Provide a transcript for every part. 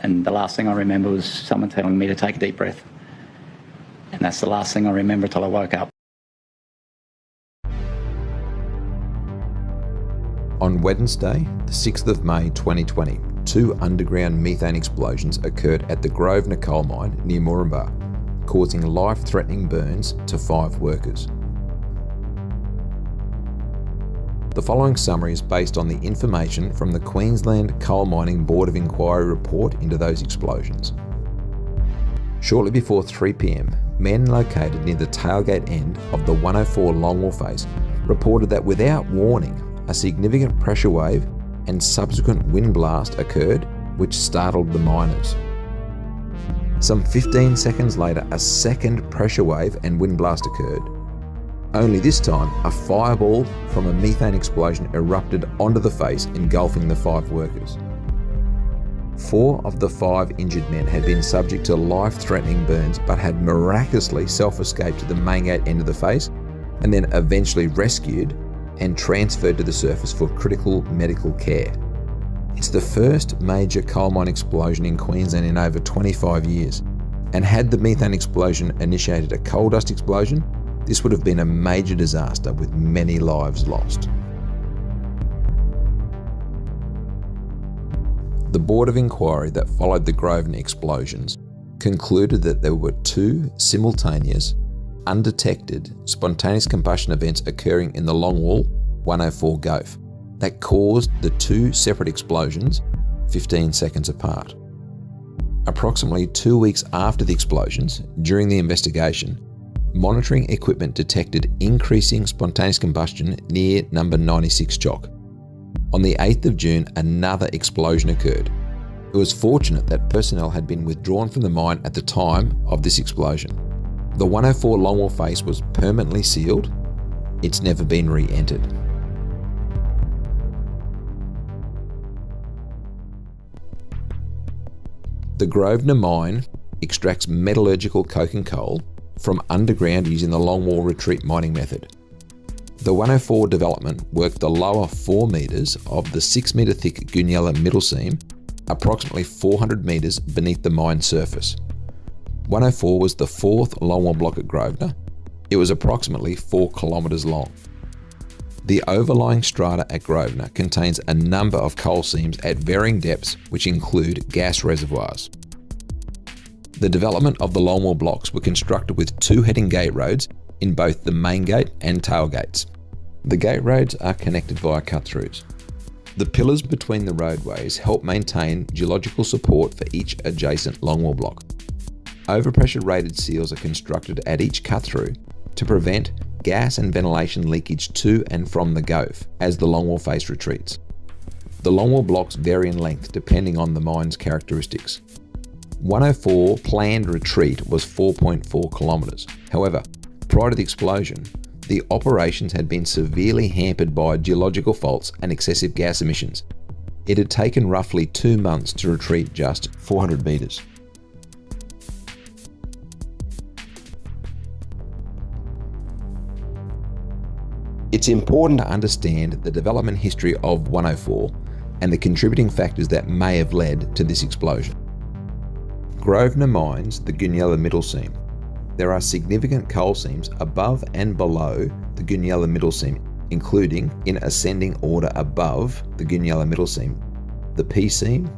And the last thing I remember was someone telling me to take a deep breath. And that's the last thing I remember till I woke up. On Wednesday, the 6th of May 2020, 2 underground methane explosions occurred at the Grosvenor Coal Mine near Moranbah, causing life-threatening burns to 5 workers. The following summary is based on the information from the Queensland Coal Mining Board of Inquiry report into those explosions. Shortly before 3 p.m, men located near the tailgate end of the 104 Longwall face reported that without warning, a significant pressure wave and subsequent wind blast occurred, which startled the miners. Some 15 seconds later, a second pressure wave and wind blast occurred. Only this time, a fireball from a methane explosion erupted onto the face, engulfing the 5 workers. 4 of the 5 injured men had been subject to life-threatening burns but had miraculously self-escaped to the main gate end of the face and then eventually rescued and transferred to the surface for critical medical care. It's the first major coal mine explosion in Queensland in over 25 years, and had the methane explosion initiated a coal dust explosion, this would have been a major disaster with many lives lost. The Board of Inquiry that followed the Grosvenor explosions concluded that there were 2 simultaneous, undetected, spontaneous combustion events occurring in the Longwall 104 GOF that caused the 2 separate explosions 15 seconds apart. Approximately 2 weeks after the explosions, during the investigation, monitoring equipment detected increasing spontaneous combustion near number 96 chock. On the 8th of June, another explosion occurred. It was fortunate that personnel had been withdrawn from the mine at the time of this explosion. The 104 Longwall face was permanently sealed. It's never been re-entered. The Grosvenor Mine extracts metallurgical coking coal from underground using the Longwall retreat mining method. The 104 development worked the lower 4 metres of the 6 metre thick Goonyella middle seam, approximately 400 metres beneath the mine surface. 104 was the 4th Longwall block at Grosvenor. It was approximately 4 kilometres long. The overlying strata at Grosvenor contains a number of coal seams at varying depths, which include gas reservoirs. The development of the Longwall blocks were constructed with 2 heading gate roads in both the main gate and tailgates. The gate roads are connected via cut-throughs. The pillars between the roadways help maintain geological support for each adjacent Longwall block. Overpressure rated seals are constructed at each cut-through to prevent gas and ventilation leakage to and from the GOF as the Longwall face retreats. The Longwall blocks vary in length depending on the mine's characteristics. 104 planned retreat was 4.4 kilometres. However, prior to the explosion, the operations had been severely hampered by geological faults and excessive gas emissions. It had taken roughly 2 months to retreat just 400 metres. It's important to understand the development history of 104 and the contributing factors that may have led to this explosion. Grosvenor mines the Goonyella middle seam. There are significant coal seams above and below the Goonyella middle seam, including in ascending order above the Goonyella middle seam, the P seam,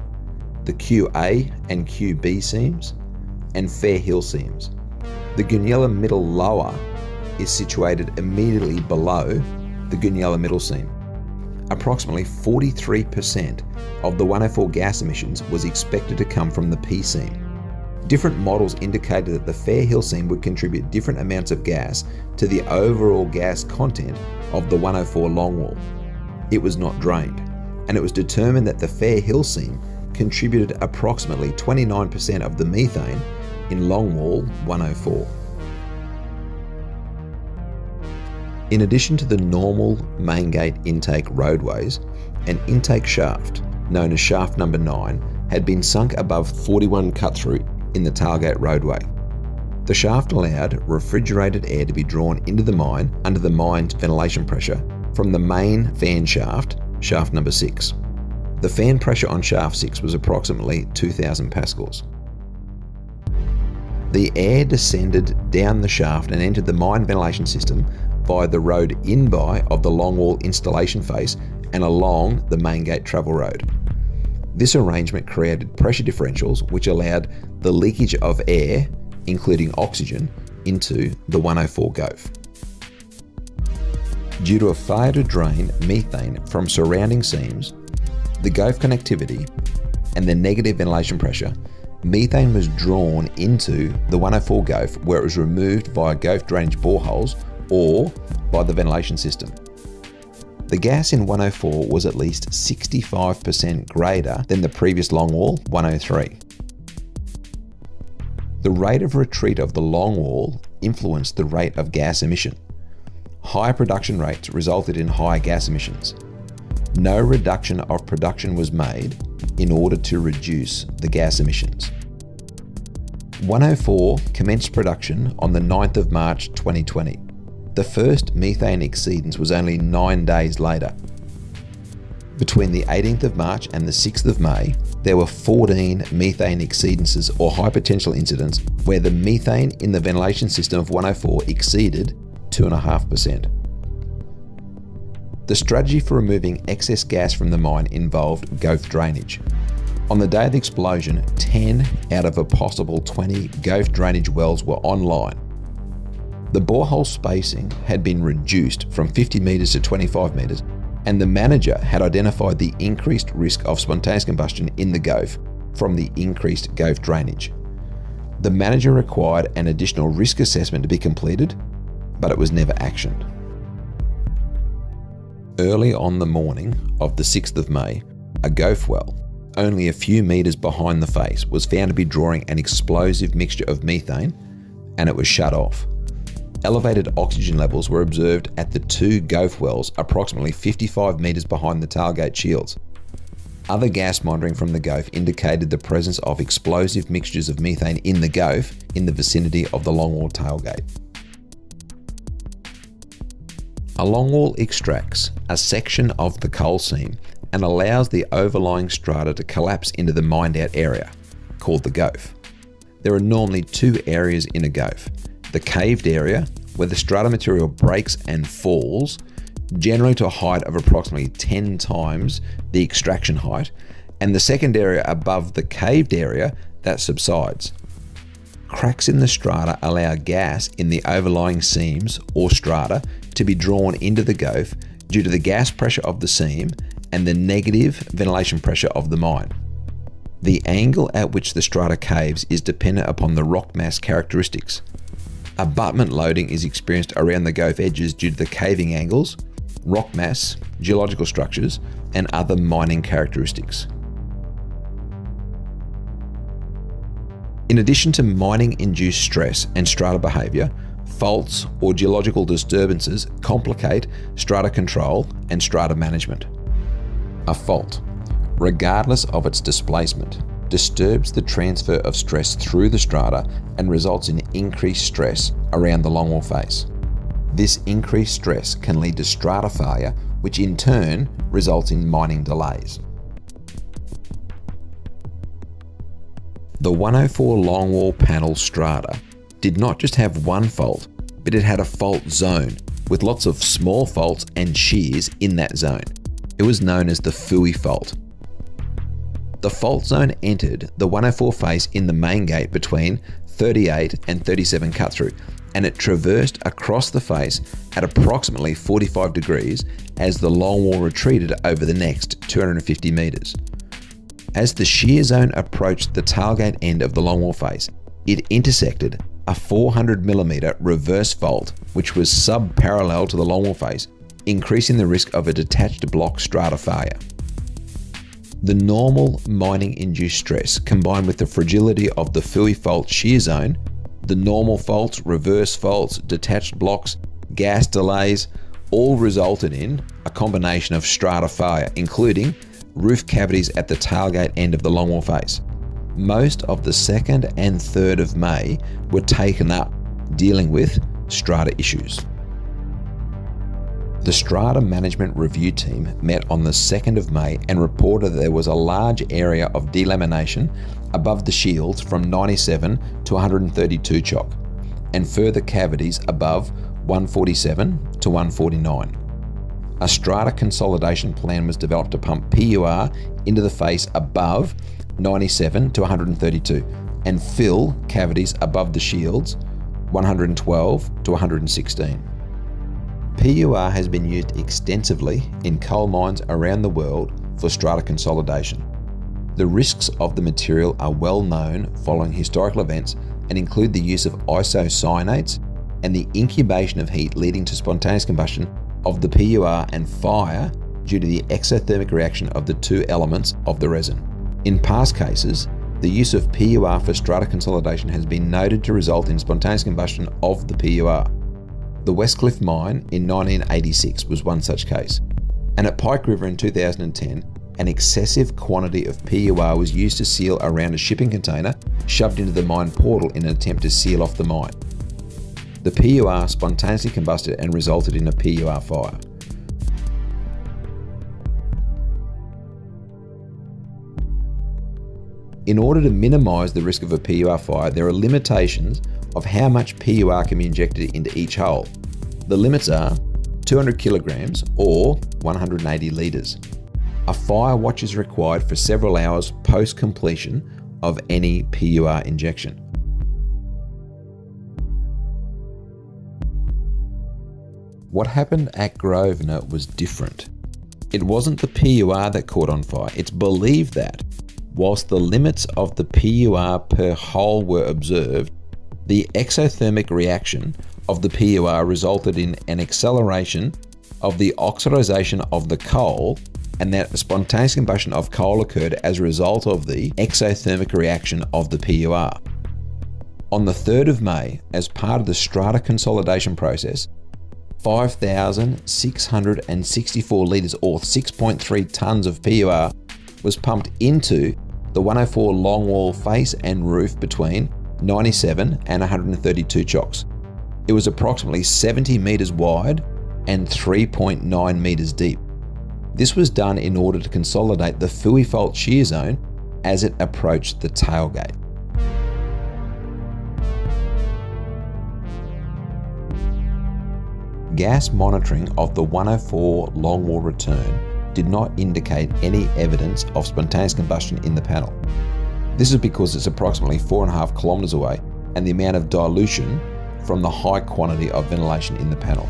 the QA and QB seams, and Fair Hill seams. The Goonyella middle lower is situated immediately below the Goonyella middle seam. Approximately 43% of the 104 gas emissions was expected to come from the P seam. Different models indicated that the Fair Hill seam would contribute different amounts of gas to the overall gas content of the 104 Longwall. It was not drained, and it was determined that the Fair Hill seam contributed approximately 29% of the methane in Longwall 104. In addition to the normal main gate intake roadways, an intake shaft, known as shaft number 9, had been sunk above 41 cut-through in the tailgate roadway. The shaft allowed refrigerated air to be drawn into the mine under the mine's ventilation pressure from the main fan shaft, shaft number 6. The fan pressure on shaft 6 was approximately 2,000 pascals. The air descended down the shaft and entered the mine ventilation system via the road in-by of the Longwall installation face and along the main gate travel road. This arrangement created pressure differentials which allowed the leakage of air, including oxygen, into the 104 Gove. Due to a failure to drain methane from surrounding seams, the Gove connectivity, and the negative ventilation pressure, methane was drawn into the 104 Gove where it was removed via Gove drainage boreholes or by the ventilation system. The gas in 104 was at least 65% greater than the previous Longwall 103. The rate of retreat of the Longwall influenced the rate of gas emission. Higher production rates resulted in higher gas emissions. No reduction of production was made in order to reduce the gas emissions. 104 commenced production on the 9th of March 2020. The first methane exceedance was only 9 days later. Between the 18th of March and the 6th of May, there were 14 methane exceedances or high potential incidents where the methane in the ventilation system of 104 exceeded 2.5%. The strategy for removing excess gas from the mine involved Gove drainage. On the day of the explosion, 10 out of a possible 20 Gove drainage wells were online. The borehole spacing had been reduced from 50 metres to 25 metres, and the manager had identified the increased risk of spontaneous combustion in the Gove from the increased Gove drainage. The manager required an additional risk assessment to be completed, but it was never actioned. Early on the morning of the 6th of May, a Gove well, only a few metres behind the face, was found to be drawing an explosive mixture of methane, and it was shut off. Elevated oxygen levels were observed at the two Gove wells approximately 55 metres behind the tailgate shields. Other gas monitoring from the Gove indicated the presence of explosive mixtures of methane in the Gove in the vicinity of the Longwall tailgate. A longwall extracts a section of the coal seam and allows the overlying strata to collapse into the mined-out area, called the Gove. There are normally two areas in a Gove: the caved area, where the strata material breaks and falls, generally to a height of approximately 10 times the extraction height, and the second area above the caved area that subsides. Cracks in the strata allow gas in the overlying seams or strata to be drawn into the Gove due to the gas pressure of the seam and the negative ventilation pressure of the mine. The angle at which the strata caves is dependent upon the rock mass characteristics. Abutment loading is experienced around the Gove edges due to the caving angles, rock mass, geological structures, and other mining characteristics. In addition to mining-induced stress and strata behaviour, faults or geological disturbances complicate strata control and strata management. A fault, regardless of its displacement, disturbs the transfer of stress through the strata and results in increased stress around the longwall face. This increased stress can lead to strata failure, which in turn results in mining delays. The 104 longwall panel strata did not just have one fault, but it had a fault zone with lots of small faults and shears in that zone. It was known as the Fui fault. The fault zone entered the 104 face in the main gate between 38 and 37 cut through, and it traversed across the face at approximately 45 degrees as the longwall retreated over the next 250 metres. As the shear zone approached the tailgate end of the longwall face, it intersected a 400mm reverse fault which was sub-parallel to the longwall face, increasing the risk of a detached block strata failure. The normal mining-induced stress combined with the fragility of the Fui fault shear zone, the normal faults, reverse faults, detached blocks, gas delays, all resulted in a combination of strata failure, including roof cavities at the tailgate end of the longwall face. Most of the 2nd and 3rd of May were taken up dealing with strata issues. The Strata Management Review Team met on the 2nd of May and reported that there was a large area of delamination above the shields from 97 to 132 chock, and further cavities above 147 to 149. A strata consolidation plan was developed to pump PUR into the face above 97 to 132 and fill cavities above the shields 112 to 116. PUR has been used extensively in coal mines around the world for strata consolidation. The risks of the material are well known following historical events and include the use of isocyanates and the incubation of heat leading to spontaneous combustion of the PUR and fire due to the exothermic reaction of the two elements of the resin. In past cases, the use of PUR for strata consolidation has been noted to result in spontaneous combustion of the PUR. The Westcliff Mine in 1986 was one such case, and at Pike River in 2010, an excessive quantity of PUR was used to seal around a shipping container shoved into the mine portal in an attempt to seal off the mine. The PUR spontaneously combusted and resulted in a PUR fire. In order to minimise the risk of a PUR fire, there are limitations of how much PUR can be injected into each hole. The limits are 200 kilograms or 180 litres. A fire watch is required for several hours post-completion of any PUR injection. What happened at Grosvenor was different. It wasn't the PUR that caught on fire. It's believed that, whilst the limits of the PUR per hole were observed, the exothermic reaction of the PUR resulted in an acceleration of the oxidization of the coal, and that a spontaneous combustion of coal occurred as a result of the exothermic reaction of the PUR. On the 3rd of May, as part of the strata consolidation process, 5,664 litres or 6.3 tonnes of PUR was pumped into the 104 Longwall face and roof between 97 and 132 chocks. It was approximately 70 metres wide and 3.9 metres deep. This was done in order to consolidate the Fui Fault shear zone as it approached the tailgate. Gas monitoring of the 104 Longwall return did not indicate any evidence of spontaneous combustion in the panel. This is because it's approximately 4.5 kilometres away and the amount of dilution from the high quantity of ventilation in the panel.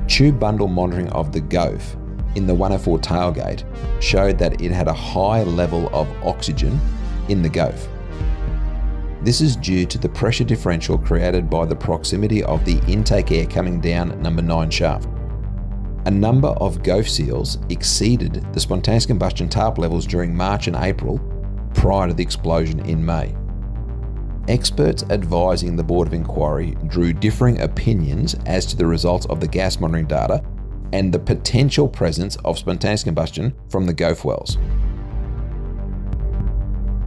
Tube bundle monitoring of the GOF in the 104 tailgate showed that it had a high level of oxygen in the GOF. This is due to the pressure differential created by the proximity of the intake air coming down number 9 shaft. A number of GOF seals exceeded the spontaneous combustion TARP levels during March and April prior to the explosion in May. Experts advising the Board of Inquiry drew differing opinions as to the results of the gas monitoring data and the potential presence of spontaneous combustion from the GOF wells.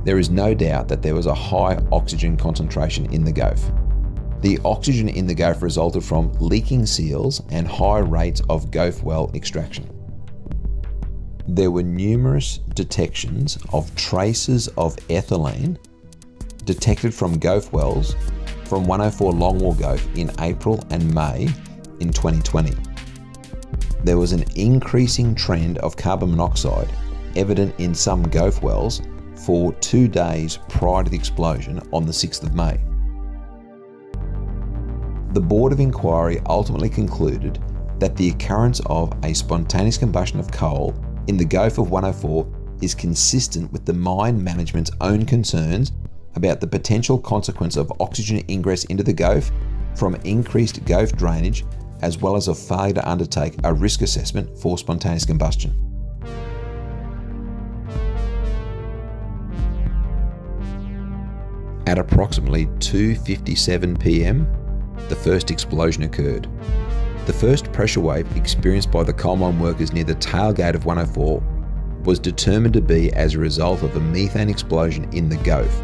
There is no doubt that there was a high oxygen concentration in the GOF. The oxygen in the GOF resulted from leaking seals and high rates of GOF well extraction. There were numerous detections of traces of ethylene detected from GOF wells from 104 Longwall GOF in April and May in 2020. There was an increasing trend of carbon monoxide evident in some GOF wells for 2 days prior to the explosion on the 6th of May. The Board of Inquiry ultimately concluded that the occurrence of a spontaneous combustion of coal in the GOF of 104 is consistent with the mine management's own concerns about the potential consequence of oxygen ingress into the GOF from increased GOF drainage, as well as a failure to undertake a risk assessment for spontaneous combustion. At approximately 2:57 p.m, the first explosion occurred. The first pressure wave experienced by the coal mine workers near the tailgate of 104 was determined to be as a result of a methane explosion in the GOF,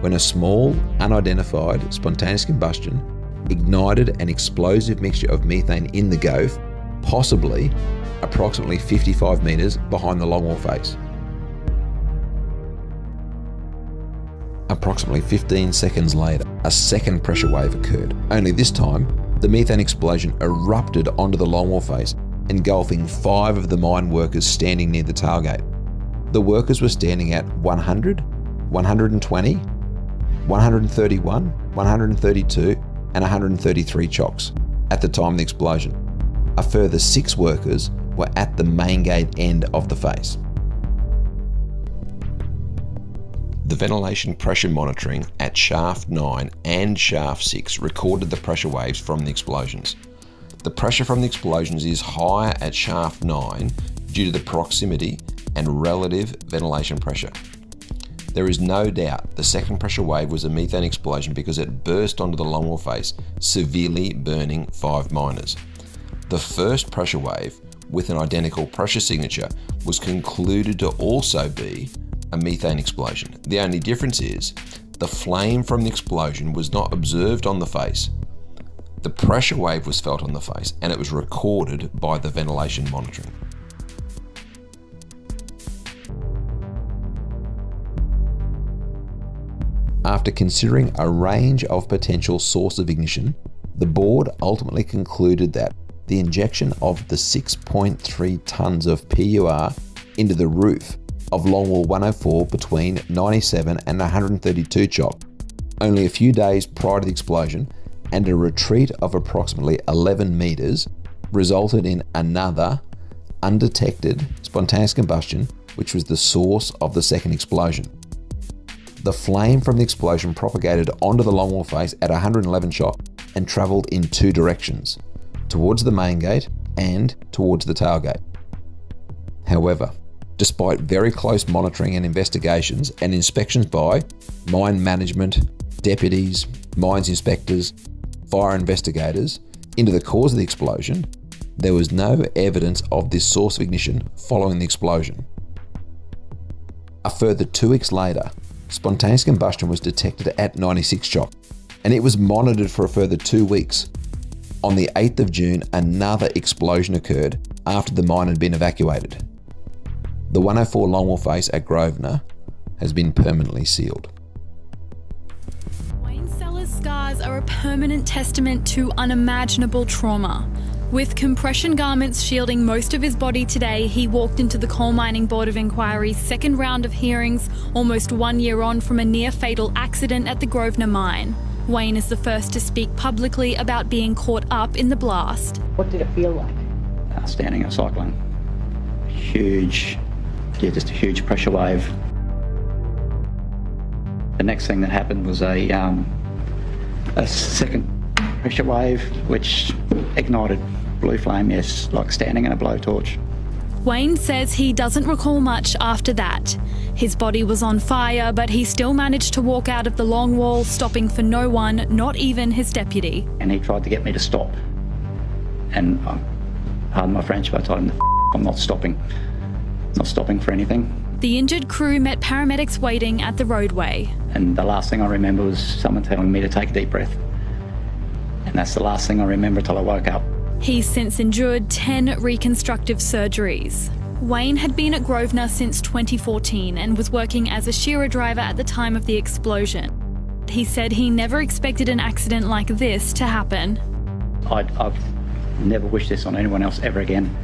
when a small, unidentified, spontaneous combustion ignited an explosive mixture of methane in the Gove, possibly approximately 55 metres behind the Longwall face. Approximately 15 seconds later, a second pressure wave occurred. Only this time, the methane explosion erupted onto the Longwall face, engulfing 5 of the mine workers standing near the tailgate. The workers were standing at 100, 120, 131, 132 and 133 chocks at the time of the explosion. A further 6 workers were at the main gate end of the face. The ventilation pressure monitoring at Shaft 9 and Shaft 6 recorded the pressure waves from the explosions. The pressure from the explosions is higher at Shaft 9 due to the proximity and relative ventilation pressure. There is no doubt the second pressure wave was a methane explosion because it burst onto the Longwall face, severely burning 5 miners. The first pressure wave, with an identical pressure signature, was concluded to also be a methane explosion. The only difference is the flame from the explosion was not observed on the face. The pressure wave was felt on the face and it was recorded by the ventilation monitoring. After considering a range of potential source of ignition, the board ultimately concluded that the injection of the 6.3 tonnes of PUR into the roof of Longwall 104 between 97 and 132 chock, only a few days prior to the explosion, and a retreat of approximately 11 metres, resulted in another undetected spontaneous combustion, which was the source of the second explosion. The flame from the explosion propagated onto the Longwall face at 111 chock and travelled in 2 directions, towards the main gate and towards the tailgate. However, despite very close monitoring and investigations and inspections by mine management, deputies, mines inspectors, fire investigators into the cause of the explosion, there was no evidence of this source of ignition following the explosion. A further 2 weeks later, spontaneous combustion was detected at 96 chock, and it was monitored for a further 2 weeks. On the 8th of June, another explosion occurred after the mine had been evacuated. The 104 Longwall face at Grosvenor has been permanently sealed. Wayne Sellers' scars are a permanent testament to unimaginable trauma. With compression garments shielding most of his body today, he walked into the Coal Mining Board of Inquiry's second round of hearings, almost 1 year on from a near-fatal accident at the Grosvenor Mine. Wayne is the first to speak publicly about being caught up in the blast. What did it feel like? Standing and cycling. Just a huge pressure wave. The next thing that happened was a second pressure wave, which ignited blue flame, yes, like standing in a blowtorch. Wayne says he doesn't recall much after that. His body was on fire, but he still managed to walk out of the Longwall, stopping for no one, not even his deputy. And he tried to get me to stop. And pardon my French, but I told him, I'm not stopping. Not stopping for anything. The injured crew met paramedics waiting at the roadway. And the last thing I remember was someone telling me to take a deep breath. And that's the last thing I remember till I woke up. He's since endured 10 reconstructive surgeries. Wayne had been at Grosvenor since 2014 and was working as a shearer driver at the time of the explosion. He said he never expected an accident like this to happen. I've never wished this on anyone else ever again.